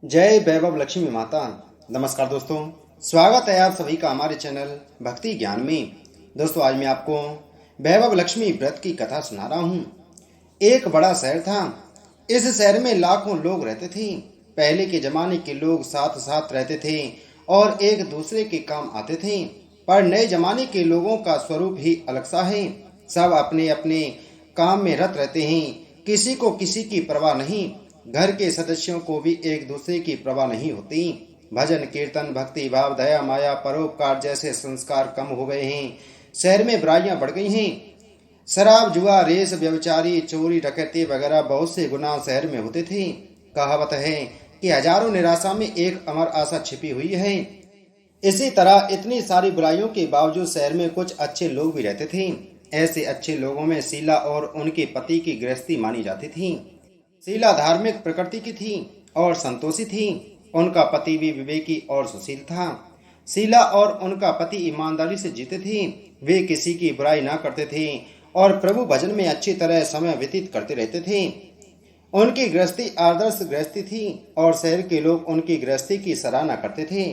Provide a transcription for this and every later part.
जय वैभव लक्ष्मी माता। नमस्कार दोस्तों, स्वागत है आप सभी का हमारे चैनल भक्ति ज्ञान में। दोस्तों, आज मैं आपको वैभव लक्ष्मी व्रत की कथा सुना रहा हूँ। एक बड़ा शहर था। इस शहर में लाखों लोग रहते थे। पहले के जमाने के लोग साथ साथ रहते थे और एक दूसरे के काम आते थे। पर नए जमाने के लोगों का स्वरूप ही अलग सा है। सब अपने अपने काम में रत रहते हैं। किसी को किसी की परवाह नहीं। घर के सदस्यों को भी एक दूसरे की परवाह नहीं होती। भजन कीर्तन, भक्ति भाव, दया माया, परोपकार जैसे संस्कार कम हो गए हैं। शहर में बुराइयां बढ़ गई हैं। शराब, जुआ, रेस, व्यभिचारी, चोरी, डकैती वगैरह बहुत से गुनाह शहर में होते थे। कहावत है कि हजारों निराशा में एक अमर आशा छिपी हुई है। इसी तरह इतनी सारी बुराइयों के बावजूद शहर में कुछ अच्छे लोग भी रहते थे। ऐसे अच्छे लोगों में शीला और उनके पति की गृहस्थी मानी जाती थी। शीला धार्मिक प्रकृति की थी और संतोषी थी। उनका पति भी विवेकी और सुशील था। शीला और उनका पति ईमानदारी से जीते थे। वे किसी की बुराई ना करते थे और प्रभु भजन में अच्छी तरह समय व्यतीत करते रहते थे। उनकी गृहस्थी आदर्श गृहस्थी थी और शहर के लोग उनकी गृहस्थी की सराहना करते थे।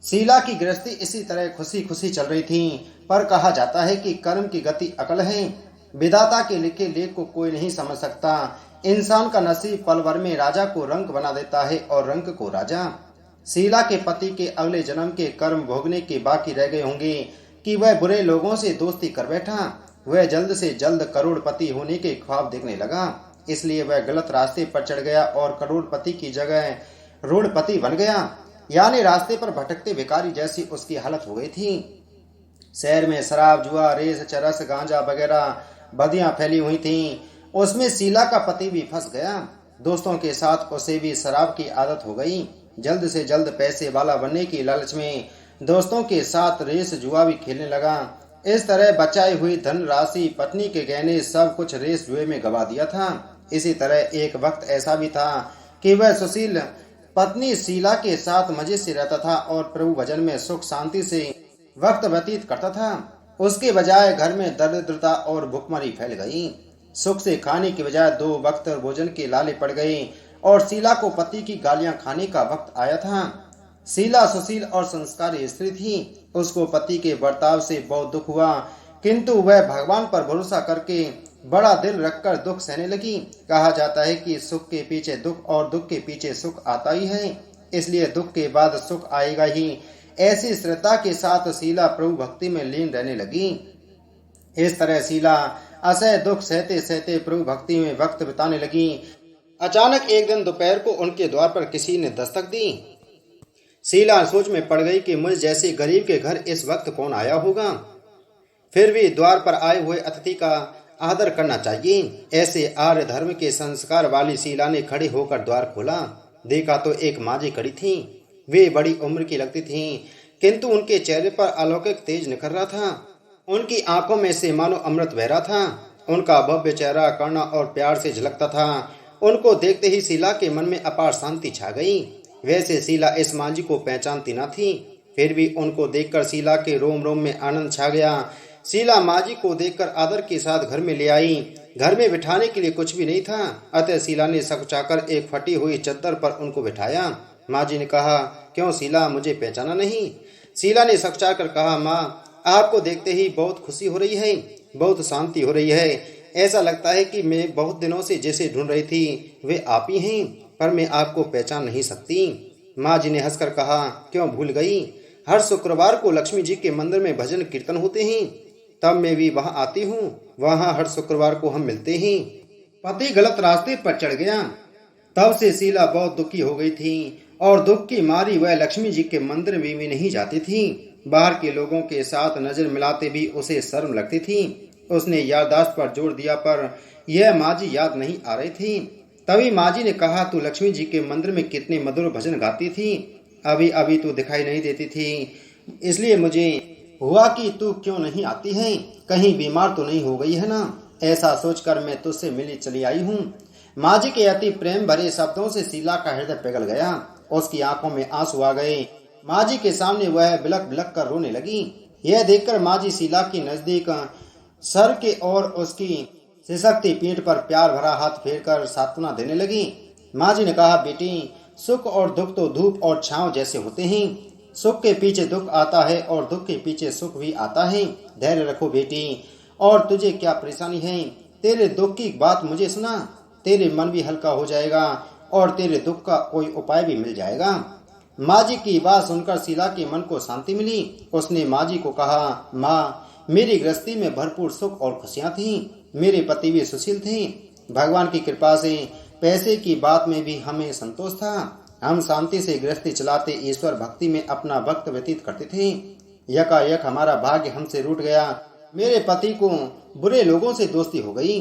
शीला की गृहस्थी इसी तरह खुशी खुशी चल रही थी। पर कहा जाता है कि कर्म की गति अकल है। विधाता के लिखे लेख को कोई नहीं समझ सकता। इंसान का नसीब पल भर में राजा को रंक बना देता है और रंक को राजा। शीला के पति के अगले जन्म के कर्म भोगने के बाकी रह गए होंगे कि वह बुरे लोगों से दोस्ती कर बैठा। वह जल्द से जल्द करोड़पति होने के ख्वाब देखने लगा। इसलिए वह गलत रास्ते पर चढ़ गया और करोड़पति की जगह रोड़पति बन गया। यानी रास्ते पर भटकते भिखारी जैसी उसकी हालत हो गई थी। शहर में शराब, जुआ, रेस, चरस, गांजा वगैरह बदियां फैली हुई थीं। उसमें शीला का पति भी फंस गया। दोस्तों के साथ उसे भी शराब की आदत हो गई। जल्द से जल्द पैसे वाला बनने की लालच में दोस्तों के साथ रेस जुआ भी खेलने लगा। इस तरह बचाई हुई धन राशि, पत्नी के गहने, सब कुछ रेस जुए में गवा दिया था। इसी तरह एक वक्त ऐसा भी था कि वह सुशील पत्नी शीला के साथ मजे से रहता था और प्रभु भजन में सुख शांति से वक्त व्यतीत करता था। उसके बजाय घर में दरिद्रता और भुखमरी फैल गई। सुख से खाने के बजाय 2 वक्त भोजन के लाले पड़ गए और शीला को पति की गालियां खाने का वक्त आया था। शीला सुशील और संस्कारी स्त्री थी। उसको पति के बर्ताव से बहुत दुख हुआ, किंतु वह भगवान पर भरोसा करके बड़ा दिल रखकर दुख सहने लगी। कहा जाता है कि सुख के पीछे दुख और दुख के पीछे सुख आता ही है, इसलिए दुख के बाद सुख आएगा ही। ऐसी श्रद्धा के साथ शीला प्रभु भक्ति में लीन रहने लगी। इस तरह शीला असह दुख सहते सहते प्रभु भक्ति में वक्त बिताने लगी। अचानक एक दिन दोपहर को उनके द्वार पर किसी ने दस्तक दी। शीला सोच में पड़ गई कि मुझ जैसे गरीब के घर इस वक्त कौन आया होगा। फिर भी द्वार पर आए हुए अतिथि का आदर करना चाहिए। ऐसे आर्य धर्म के संस्कार वाली शीला ने खड़े होकर द्वार खोला। देखा तो एक माँ जी खड़ी थी। वे बड़ी उम्र की लगती थीं, किंतु उनके चेहरे पर अलौकिक तेज निखर रहा था। उनकी आंखों में से मानो अमृत बह रहा था। उनका भव्य चेहरा करुणा और प्यार से झलकता था। उनको देखते ही शीला के मन में अपार शांति छा गई। वैसे शीला इस माँ जी को पहचानती न थी, फिर भी उनको देखकर शीला के रोम रोम में आनंद छा गया। शीला माँ जी को देखकर आदर के साथ घर में ले आई। घर में बिठाने के लिए कुछ भी नहीं था, अतः शीला ने सकुचाकर एक फटी हुई चद्दर पर उनको बिठाया। माँ जी ने कहा, क्यों शीला, मुझे पहचाना नहीं? शीला ने सकुचाकर कहा, माँ, आपको देखते ही बहुत खुशी हो रही है, बहुत शांति हो रही है। ऐसा लगता है कि मैं बहुत दिनों से जिसे ढूंढ रही थी वे आप ही हैं, पर मैं आपको पहचान नहीं सकती। माँ जी ने हंसकर कहा, क्यों भूल गई? हर शुक्रवार को लक्ष्मी जी के मंदिर में भजन कीर्तन होते हैं, तब मैं भी वहां आती हूँ। वहां हर शुक्रवार को हम मिलते हैं। पति गलत रास्ते पर चढ़ गया। तब से शीला बहुत दुखी हो गई थी और दुख की मारी वह लक्ष्मी जी के मंदिर में भी नहीं जाती थी। बाहर के लोगों के साथ नजर मिलाते भी उसे शर्म लगती थी। उसने याददाश्त पर जोर दिया, पर यह माँ जी याद नहीं आ रही थी। तभी माँ जी ने कहा, तू लक्ष्मी जी के मंदिर में कितने मधुर भजन गाती थी, अभी अभी तू दिखाई नहीं देती थी, इसलिए मुझे हुआ कि तू क्यों नहीं आती है, कहीं बीमार तो नहीं हो गई है ना? ऐसा सोचकर मैं तुझसे मिली चली आई हूँ। माँ जी के अति प्रेम भरे शब्दों से शीला का हृदय पिघल गया। उसकी आंखों में आंसू आ गए। माँ जी के सामने वह बिलक बिलक कर रोने लगी। यह देखकर माँ जी शीला की नजदीक सर के और उसकी सिसकती पीठ पर प्यार भरा हाथ फेरकर सांत्वना देने लगी। माँ जी ने कहा, बेटी, सुख और दुख तो धूप और छांव जैसे होते हैं। सुख के पीछे दुख आता है और दुख के पीछे सुख भी आता है। धैर्य रखो बेटी। और तुझे क्या परेशानी है? तेरे दुख की बात मुझे सुना, तेरे मन भी हल्का हो जाएगा और तेरे दुख का कोई उपाय भी मिल जाएगा। माँ जी की बात सुनकर शीला के मन को शांति मिली। उसने माँ जी को कहा, माँ, मेरी गृहस्थी में भरपूर सुख और खुशियाँ थीं। मेरे पति भी सुशील थे। भगवान की कृपा से पैसे की बात में भी हमें संतोष था। हम शांति से गृहस्थी चलाते ईश्वर भक्ति में अपना वक्त व्यतीत करते थे। यकायक हमारा भाग्य हमसे रूठ गया। मेरे पति को बुरे लोगों से दोस्ती हो गई।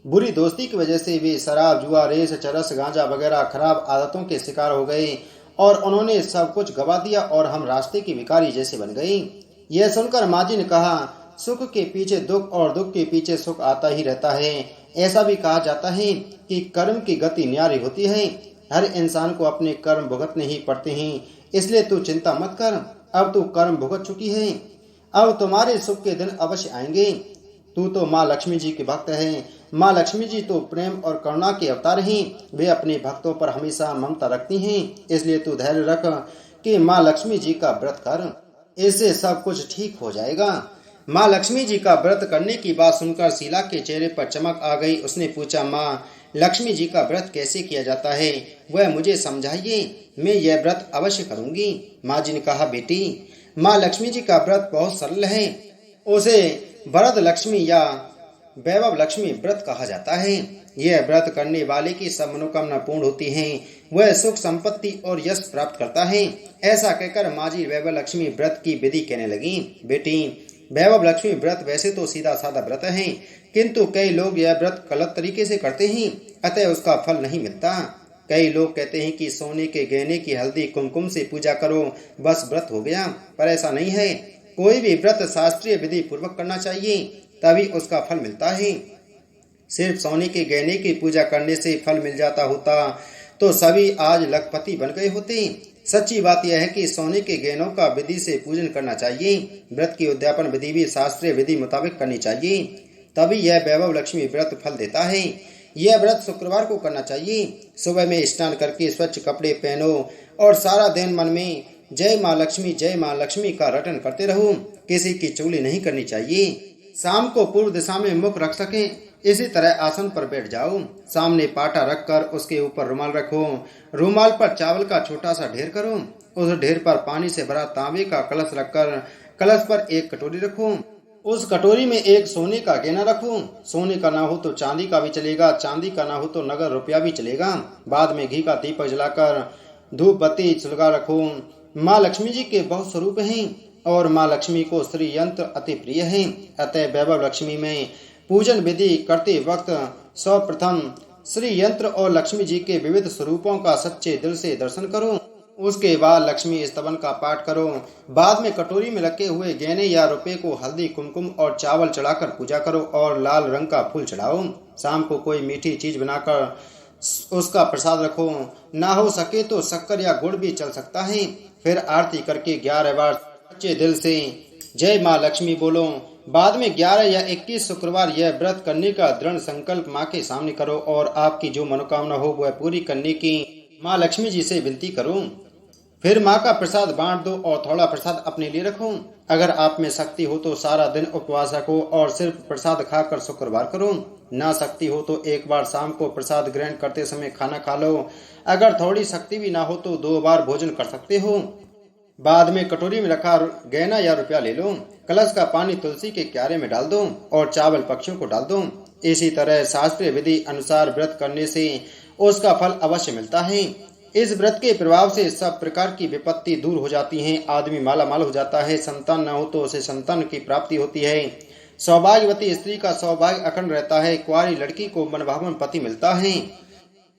बुरी दोस्ती की वजह से वे शराब, जुआ, रेस, चरस, गांजा वगैरह खराब आदतों के शिकार हो गए और उन्होंने सब कुछ गवा दिया और हम रास्ते की भिखारी जैसे बन गए। यह सुनकर माँ जी ने कहा, सुख के पीछे दुख और दुख के पीछे सुख आता ही रहता है। ऐसा भी कहा जाता है कि कर्म की गति न्यारी होती है। हर इंसान को अपने कर्म भुगतने ही पड़ते हैं। इसलिए तू चिंता मत कर, अब तू कर्म भुगत चुकी है। अब तुम्हारे सुख के दिन अवश्य आएंगे। तू तो माँ लक्ष्मी जी के भक्त है। माँ लक्ष्मी जी तो प्रेम और करुणा के अवतार हैं। वे अपने भक्तों पर हमेशा ममता रखती हैं। इसलिए तू धैर्य रख कि माँ लक्ष्मी जी का व्रत कर, इससे सब कुछ ठीक हो जाएगा। माँ लक्ष्मी जी का व्रत करने की बात सुनकर शीला के चेहरे पर चमक आ गई। उसने पूछा, माँ, लक्ष्मी जी का व्रत कैसे किया जाता है, वह मुझे समझाइए। मैं यह व्रत अवश्य करूंगी। माँ जी ने कहा, बेटी, माँ लक्ष्मी जी का व्रत बहुत सरल है। उसे वरद लक्ष्मी या वैभव लक्ष्मी व्रत कहा जाता है। यह व्रत करने वाले की सब मनोकामना पूर्ण होती है। वह सुख, संपत्ति और यश प्राप्त करता है। ऐसा कहकर माँ जी वैभव लक्ष्मी व्रत की विधि कहने लगी। बेटी, वैभव लक्ष्मी व्रत वैसे तो सीधा साधा व्रत है, किंतु कई लोग यह व्रत गलत तरीके से करते हैं, अतः उसका फल नहीं मिलता। कई लोग कहते हैं कि सोने के गहने की हल्दी कुमकुम से पूजा करो, बस व्रत हो गया, पर ऐसा नहीं है। कोई भी व्रत शास्त्रीय विधि पूर्वक करना चाहिए, तभी उसका फल मिलता है। सिर्फ सोने के गहने की पूजा करने से फल मिल जाता होता तो सभी आज लखपति बन गए होते। सच्ची बात यह है कि सोने के गहनों का विधि से पूजन करना चाहिए। व्रत की उद्यापन विधि भी शास्त्रीय विधि मुताबिक करनी चाहिए, तभी यह वैभव लक्ष्मी व्रत फल देता है। यह व्रत शुक्रवार को करना चाहिए। सुबह में स्नान करके स्वच्छ कपड़े पहनो और सारा दिन मन में जय माँ लक्ष्मी का रटन करते रहो। किसी की चुगली नहीं करनी चाहिए। शाम को पूर्व दिशा में मुख रख सके, इसी तरह आसन पर बैठ जाओ। सामने पाटा रखकर उसके ऊपर रुमाल रखो। रुमाल पर चावल का छोटा सा ढेर करो। उस ढेर पर पानी से भरा तांबे का कलश रखकर कलश पर एक कटोरी रखो। उस कटोरी में एक सोने का गहना रखो। सोने का ना हो तो चांदी का भी चलेगा, चांदी का ना हो तो नगद रुपया भी चलेगा। बाद में घी का दीपक जलाकर धूप बत्ती सुलगा रखो। माँ लक्ष्मी जी के बहुत स्वरूप हैं और माँ लक्ष्मी को श्री यंत्र अति प्रिय है। अतः वैभव लक्ष्मी में पूजन विधि करते वक्त सर्वप्रथम श्री यंत्र और लक्ष्मी जी के विविध स्वरूपों का सच्चे दिल से दर्शन करो। उसके बाद लक्ष्मी स्तवन का पाठ करो। बाद में कटोरी में रखे हुए गहने या रुपए को हल्दी, कुमकुम और चावल चढ़ाकर पूजा करो और लाल रंग का फूल चढ़ाओ। शाम को कोई मीठी चीज बनाकर उसका प्रसाद रखो। ना हो सके तो शक्कर या गुड़ भी चल सकता है। फिर आरती करके 11 बार सच्चे दिल से जय माँ लक्ष्मी बोलो। बाद में 11 या 21 शुक्रवार यह व्रत करने का दृढ़ संकल्प माँ के सामने करो और आपकी जो मनोकामना हो वह पूरी करने की माँ लक्ष्मी जी से विनती करो। फिर माँ का प्रसाद बांट दो और थोड़ा प्रसाद अपने लिए रखो। अगर आप में शक्ति हो तो सारा दिन उपवास रखो और सिर्फ प्रसाद खाकर शुक्रवार करो। ना शक्ति हो तो एक बार शाम को प्रसाद ग्रहण करते समय खाना खा लो। अगर थोड़ी शक्ति भी ना हो तो 2 बार भोजन कर सकते हो। बाद में कटोरी में रखा गहना या रुपया ले लो। कलश का पानी तुलसी के क्यारे में डाल दो और चावल पक्षियों को डाल दो। इसी तरह शास्त्रीय विधि अनुसार व्रत करने से उसका फल अवश्य मिलता है। इस व्रत के प्रभाव से सब प्रकार की विपत्ति दूर हो जाती हैं। आदमी माला माल हो जाता है। संतान न हो तो उसे संतान की प्राप्ति होती है। सौभाग्यवती स्त्री का सौभाग्य अखंड रहता है। कुंवारी लड़की को मनभावन पति मिलता है।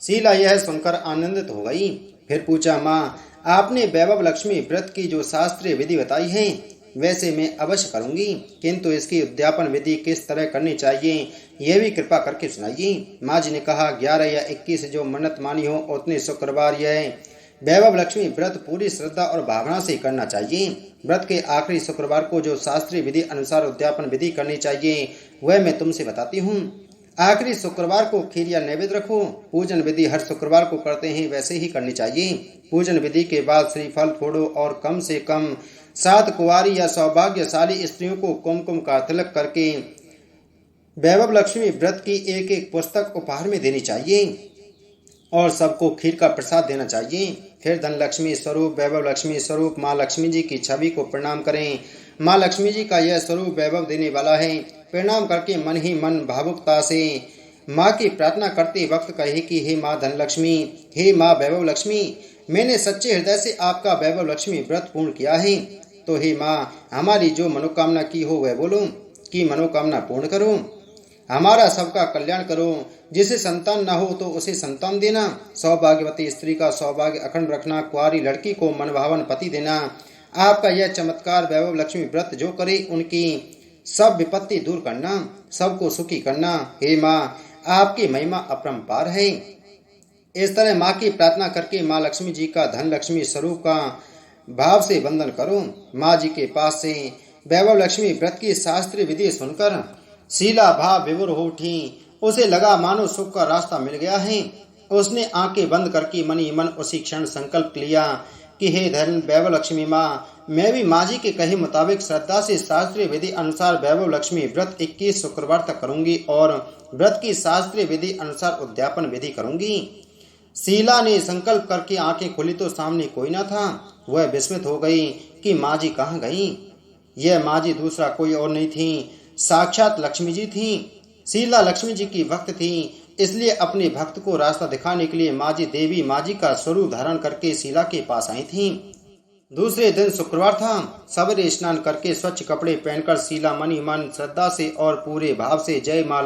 शीला यह सुनकर आनंदित हो गई। फिर पूछा, माँ, आपने वैभव लक्ष्मी व्रत की जो शास्त्रीय विधि बताई है वैसे मैं अवश्य करूंगी, किंतु इसकी उद्यापन विधि किस तरह करनी चाहिए यह भी कृपा करके सुनाइए। माँ जी ने कहा, 11 या 21 जो मन्नत मानी हो उतने शुक्रवार यह वैभव लक्ष्मी व्रत पूरी श्रद्धा और भावना से करना चाहिए। व्रत के आखिरी शुक्रवार को जो शास्त्रीय विधि अनुसार उद्यापन विधि करनी चाहिए वह मैं तुमसे बताती हूँ। आखिरी शुक्रवार को खीर या नैवेद्य रखो। पूजन विधि हर शुक्रवार को करते हैं वैसे ही करनी चाहिए। पूजन विधि के बाद श्रीफल फोड़ो और कम से कम 7 कुंवारी या सौभाग्यशाली स्त्रियों को कुमकुम का तिलक करके वैभव लक्ष्मी व्रत की एक एक पुस्तक उपहार में देनी चाहिए और सबको खीर का प्रसाद देना चाहिए। फिर धन लक्ष्मी स्वरूप वैभव लक्ष्मी स्वरूप माँ लक्ष्मी जी की छवि को प्रणाम करें। माँ लक्ष्मी जी का यह स्वरूप वैभव देने वाला है। प्रणाम करके मन ही मन भावुकता से माँ की प्रार्थना करते वक्त कहे कि हे माँ धन लक्ष्मी, हे माँ वैभव लक्ष्मी, मैंने सच्चे हृदय से आपका वैभव लक्ष्मी व्रत पूर्ण किया है, तो हे माँ हमारी जो मनोकामना की हो वह बोलो कि मनोकामना पूर्ण करो। हमारा सबका कल्याण करो। जिसे संतान न हो तो उसे संतान देना। सौभाग्यवती स्त्री का सौभाग्य अखंड रखना। कुंवारी लड़की को मनभावन पति देना। आपका यह चमत्कार वैभव लक्ष्मी व्रत जो करे उनकी सब विपत्ति दूर करना, सबको सुखी करना। हे माँ आपकी महिमा अपरंपार है। इस तरह माँ की प्रार्थना करके माँ लक्ष्मी जी का धन लक्ष्मी स्वरूप का भाव से वंदन करो। माँ जी के पास से वैभव लक्ष्मी व्रत की शास्त्रीय विधि सुनकर शीला भाव विभोर हो उठी। उसे लगा मानो सुख का रास्ता मिल गया है। उसने आंखें बंद करके मन ही मन उसी क्षण संकल्प लिया कि हे धन वैभव लक्ष्मी माँ, मैं भी माँ जी के कहे मुताबिक श्रद्धा से शास्त्रीय विधि अनुसार वैभव लक्ष्मी व्रत 21 शुक्रवार तक करूंगी और व्रत की शास्त्रीय विधि अनुसार उद्यापन विधि करूंगी। शीला ने संकल्प करके आंखें खोली तो सामने कोई न था। वह विस्मित हो गई कि माँ जी कहाँ गई। यह माँ जी दूसरा कोई और नहीं थी, साक्षात लक्ष्मी जी थी। शीला लक्ष्मी जी की भक्त थी, इसलिए अपने भक्त को रास्ता दिखाने के लिए माँ जी देवी माँ जी का स्वरूप धारण करके शीला के पास आई थी। दूसरे दिन शुक्रवार था। सवेरे स्नान करके स्वच्छ कपड़े पहनकर शीला मनी मन श्रद्धा से और पूरे भाव से जय माँ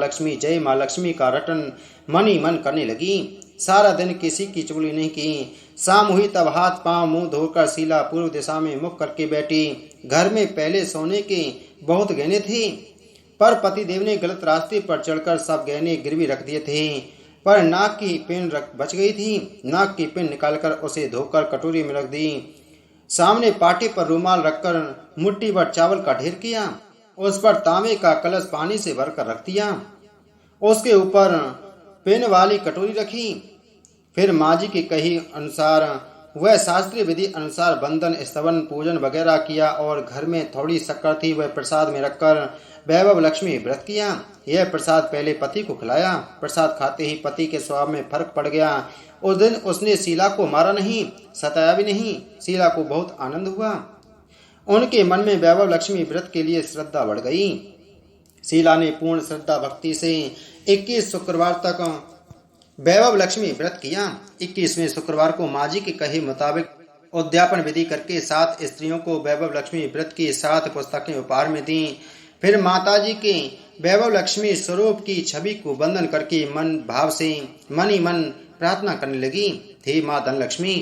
लक्ष्मी का रटन मनी मन करने लगी। सारा दिन किसी की चुगली नहीं की। शाम हुई तब हाथ पांव मुंह धोकर शीला पूर्व दिशा में मुख करके बैठी। घर में पहले सोने के बहुत गहने थे, पर पतिदेव ने गलत रास्ते पर चढ़कर सब गहने गिरवी रख दिए थे। पर नाक की पिन बच गई थी। नाक की पिन निकालकर उसे धोकर कटोरी में रख दी। सामने पाटे पर रुमाल रखकर मुट्ठी भर चावल का ढेर किया। उस पर तांबे का कलश पानी से भरकर रख दिया। उसके ऊपर पिन वाली कटोरी रखी। फिर माँ जी के कही अनुसार वह शास्त्रीय विधि अनुसार बंधन स्तवन पूजन वगैरह किया और घर में थोड़ी शक्कर थी वह प्रसाद में रखकर वैभव लक्ष्मी व्रत किया। यह प्रसाद पहले पति को खिलाया। प्रसाद खाते ही पति के स्वभाव में फर्क पड़ गया। उस दिन उसने शीला को मारा नहीं, सताया भी नहीं। शीला को बहुत आनंद हुआ। उनके मन में वैभव लक्ष्मी व्रत के लिए श्रद्धा बढ़ गई। शीला ने पूर्ण श्रद्धा भक्ति से 21 शुक्रवार तक वैभव लक्ष्मी व्रत किया। 21वें शुक्रवार को माँ जी के कहे मुताबिक उद्यापन विधि करके 7 स्त्रियों को वैभव लक्ष्मी व्रत की 7 पुस्तकें उपहार में दी। फिर माता जी के वैभव लक्ष्मी स्वरूप की छवि को वंदन करके मन भाव से मन ही मन प्रार्थना करने लगी। हे माँ धन लक्ष्मी,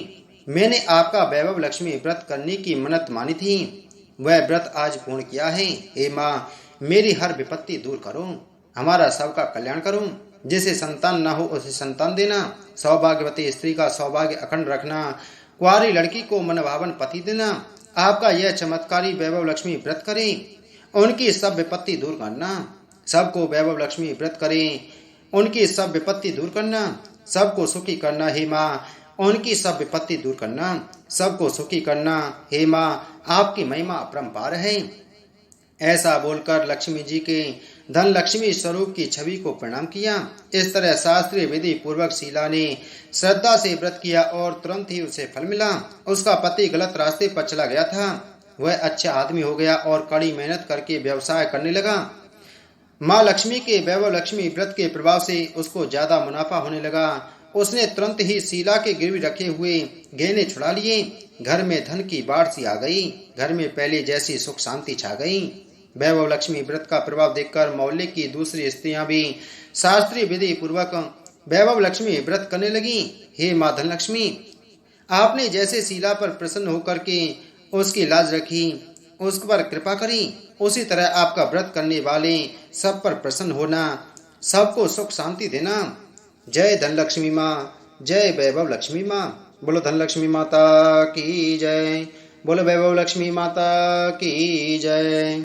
मैंने आपका वैभव लक्ष्मी व्रत करने की मन्नत मानी थी, वह व्रत आज पूर्ण किया है। हे माँ मेरी हर विपत्ति दूर करो, हमारा सबका कल्याण करो। जिसे संतान न हो उसे संतान देना। सौभाग्यवती स्त्री का सौभाग्य अखंड रखना। कुंवारी लड़की को मनभावन पति देना। आपका यह चमत्कारी वैभव लक्ष्मी व्रत करें, उनकी सब विपत्ति दूर करना। सबको वैभव लक्ष्मी व्रत करें, उनकी सब विपत्ति दूर करना, सबको सुखी करना। हे माँ उनकी सब विपत्ति दूर करना, सबको सुखी करना। हे माँ आपकी महिमा अपरंपार है। ऐसा बोलकर लक्ष्मी जी के धन लक्ष्मी स्वरूप की छवि को प्रणाम किया। इस तरह शास्त्रीय विधि पूर्वक शीला ने श्रद्धा से व्रत किया और तुरंत ही उसे फल मिला। उसका पति गलत रास्ते पर चला गया था, वह अच्छा आदमी हो गया और कड़ी मेहनत करके व्यवसाय करने लगा। माँ लक्ष्मी के वैभव लक्ष्मी व्रत के प्रभाव से उसको ज्यादा मुनाफा होने लगा। उसने तुरंत ही शीला के गिरवी रखे हुए गहने छुड़ा लिए। घर में धन की बाढ़ सी आ गई। घर में पहले जैसी सुख शांति छा गई। वैभव लक्ष्मी व्रत का प्रभाव देखकर मोहल्ले की दूसरी स्त्रियां भी शास्त्रीय विधि पूर्वक वैभव लक्ष्मी व्रत करने लगी। हे माँ धन लक्ष्मी, आपने जैसे शीला पर प्रसन्न होकर के उसकी लाज रखी, उस पर कृपा करी, उसी तरह आपका व्रत करने वाले सब पर प्रसन्न होना, सबको सुख शांति देना। जय धन लक्ष्मी माँ, जय वैभव लक्ष्मी माँ। बोलो धन लक्ष्मी माता की जय। बोलो वैभव लक्ष्मी माता की जय।